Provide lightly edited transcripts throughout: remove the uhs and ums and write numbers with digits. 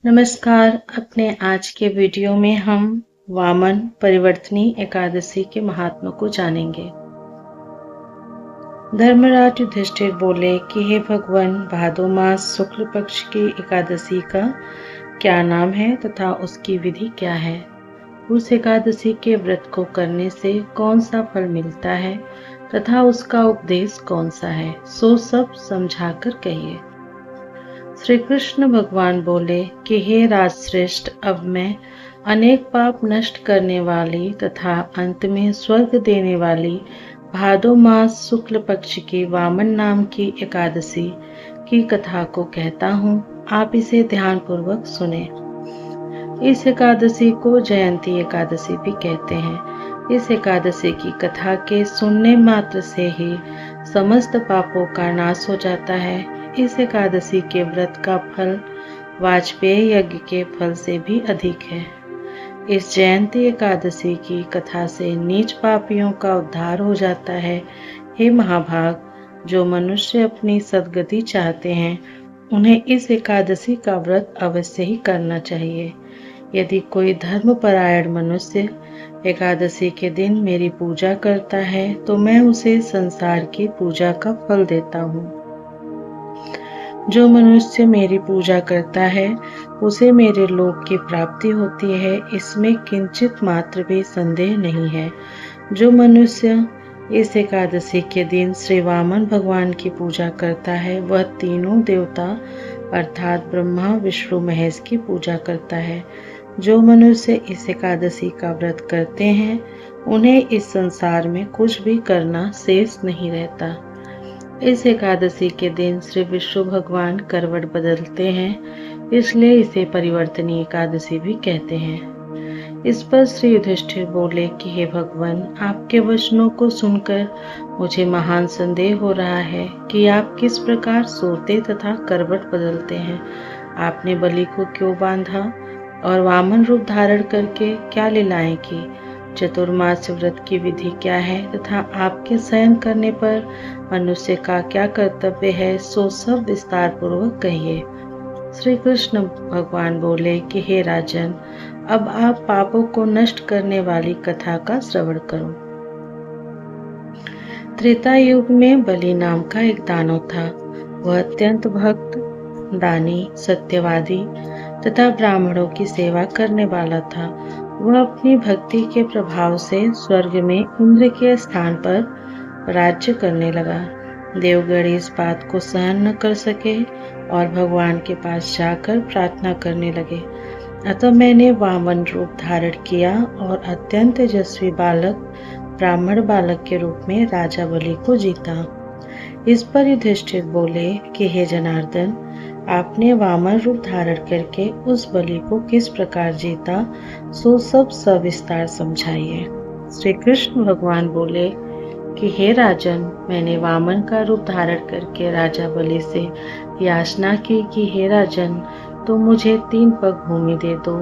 नमस्कार। अपने आज के वीडियो में हम वामन परिवर्तनी एकादशी के महात्म को जानेंगे। धर्मराज युधिष्ठिर बोले कि हे भगवान, भादो मास शुक्ल पक्ष की एकादशी का क्या नाम है तथा उसकी विधि क्या है? उस एकादशी के व्रत को करने से कौन सा फल मिलता है तथा उसका उपदेश कौन सा है, सो सब समझाकर कहिए। श्री कृष्ण भगवान बोले कि हे राजश्रेष्ठ, अब मैं अनेक पाप नष्ट करने वाली तथा अंत में स्वर्ग देने वाली भादो मास शुक्ल पक्ष की वामन नाम की एकादशी की कथा को कहता हूँ। आप इसे ध्यान पूर्वक सुने। इस एकादशी को जयंती एकादशी भी कहते हैं। इस एकादशी की कथा के सुनने मात्र से ही समस्त पापों का नाश हो जाता है। इस एकादशी के व्रत का फल वाजपेयी यज्ञ के फल से भी अधिक है। इस जयंती एकादशी की कथा से नीच पापियों का उद्धार हो जाता है। हे महाभाग, जो मनुष्य अपनी सद्गति चाहते हैं उन्हें इस एकादशी का व्रत अवश्य ही करना चाहिए। यदि कोई धर्मपरायण मनुष्य एकादशी के दिन मेरी पूजा करता है तो मैं उसे संसार की पूजा का फल देता हूँ। जो मनुष्य मेरी पूजा करता है उसे मेरे लोक की प्राप्ति होती है, इसमें किंचित मात्र भी संदेह नहीं है। जो मनुष्य इस एकादशी के दिन श्री वामन भगवान की पूजा करता है वह तीनों देवता अर्थात ब्रह्मा विष्णु महेश की पूजा करता है। जो मनुष्य इस एकादशी का व्रत करते हैं उन्हें इस संसार में कुछ भी करना शेष नहीं रहता। इस एकादशी के दिन श्री विष्णु भगवान करवट बदलते हैं, इसलिए इसे परिवर्तनी एकादशी भी कहते हैं। इस पर श्री युधिष्ठिर बोले कि हे भगवान, आपके वचनों को सुनकर मुझे महान संदेह हो रहा है कि आप किस प्रकार सोते तथा करवट बदलते हैं। आपने बलि को क्यों बांधा और वामन रूप धारण करके क्या लीलाएं की? चतुर्मास व्रत की विधि क्या है तथा आपके शयन करने पर मनुष्य का क्या कर्तव्य है, सो सब विस्तार पूर्वक कहिए। श्री कृष्ण भगवान बोले कि हे राजन, अब आप पापों को नष्ट करने वाली कथा का श्रवण करो। त्रेता युग में बलि नाम का एक दानव था। वह अत्यंत भक्त, दानी, सत्यवादी तथा ब्राह्मणों की सेवा करने वाला था। वह अपनी भक्ति के प्रभाव से स्वर्ग में इंद्र के स्थान पर राज्य करने लगा। देवगण इस बात को सहन न कर सके और भगवान के पास जाकर प्रार्थना करने लगे। अतः मैंने वामन रूप धारण किया और अत्यंत यशस्वी बालक, ब्राह्मण बालक के रूप में राजा बलि को जीता। इस पर युधिष्ठिर बोले कि हे जनार्दन, आपने वामन रूप धारण करके उस बलि को किस प्रकार जीता, सो सब सविस्तार समझाइए। श्री कृष्ण भगवान बोले कि हे राजन, मैंने वामन का रूप धारण करके राजा बलि से याचना की कि हे राजन, तुम मुझे 3 पग भूमि दे दो,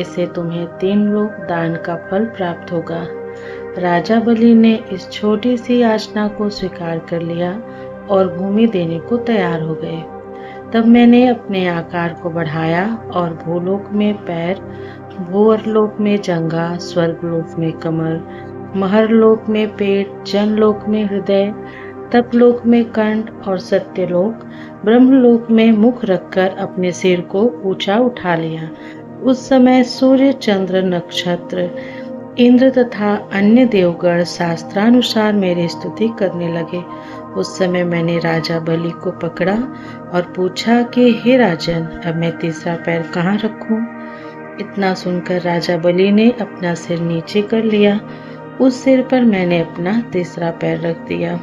इससे तुम्हें 3 लोक दान का फल प्राप्त होगा। राजा बलि ने इस छोटी सी याचना को स्वीकार कर लिया और भूमि देने को तैयार हो गए। तब मैंने अपने आकार को बढ़ाया और भूलोक में पैर, भूअरलोक में जंघा, स्वर्गलोक में कमर, महरलोक में पेट, जनलोक में हृदय, तपलोक में कंठ और सत्यलोक ब्रह्मलोक में मुख रखकर अपने सिर को ऊंचा उठा लिया। उस समय सूर्य, चंद्र, नक्षत्र, इंद्र तथा अन्य देवगण शास्त्रानुसार मेरी स्तुति करने लगे। उस समय मैंने राजा बलि को पकड़ा और पूछा कि हे राजन, अब मैं तीसरा पैर कहाँ रखूं? इतना सुनकर राजा बलि ने अपना सिर नीचे कर लिया। उस सिर पर मैंने अपना तीसरा पैर रख दिया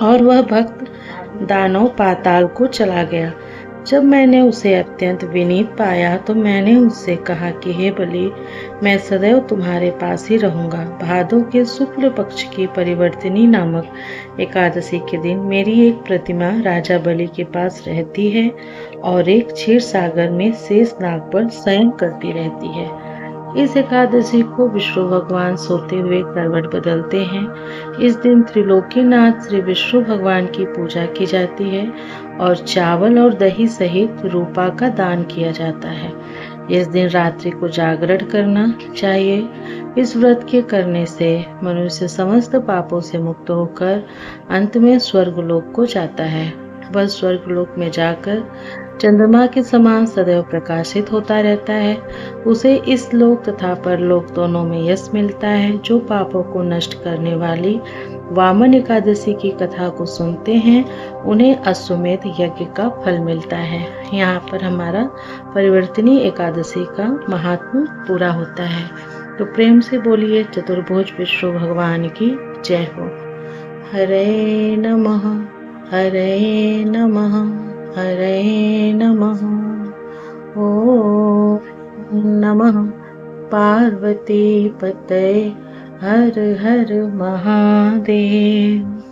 और वह भक्त दानव पाताल को चला गया। जब मैंने उसे अत्यंत विनीत पाया तो मैंने उससे कहा कि हे बलि, मैं सदैव तुम्हारे पास ही रहूंगा। भादो के शुक्ल पक्ष की परिवर्तनी नामक एकादशी के दिन मेरी एक प्रतिमा राजा बलि के पास रहती है और एक क्षीर सागर में शेष नाग पर शयन करती रहती है। इस एकादशी को विष्णु भगवान सोते हुए करवट बदलते हैं। इस दिन त्रिलोकीनाथ श्री विष्णु भगवान की पूजा की जाती है और चावल और दही सहित रूपा का दान किया जाता है। इस दिन रात्रि को जागरण करना चाहिए। इस व्रत के करने से मनुष्य समस्त पापों से मुक्त होकर अंत में स्वर्गलोक को जाता है। वह स्वर्गलोक में जाकर चंद्रमा के समान सदैव प्रकाशित होता रहता है। उसे इस लोक तथा परलोक दोनों में यश मिलता है। जो पापों को नष्ट करने वाली वामन एकादशी की कथा को सुनते हैं उन्हें अश्वमेध यज्ञ का फल मिलता है। यहाँ पर हमारा परिवर्तनी एकादशी का महात्म पूरा होता है। तो प्रेम से बोलिए चतुर्भुज विष्णु भगवान की जय हो। हरे नमः, हरे नमः, हरे नमः। ओम नमः पार्वती पतये हर हर महादेव।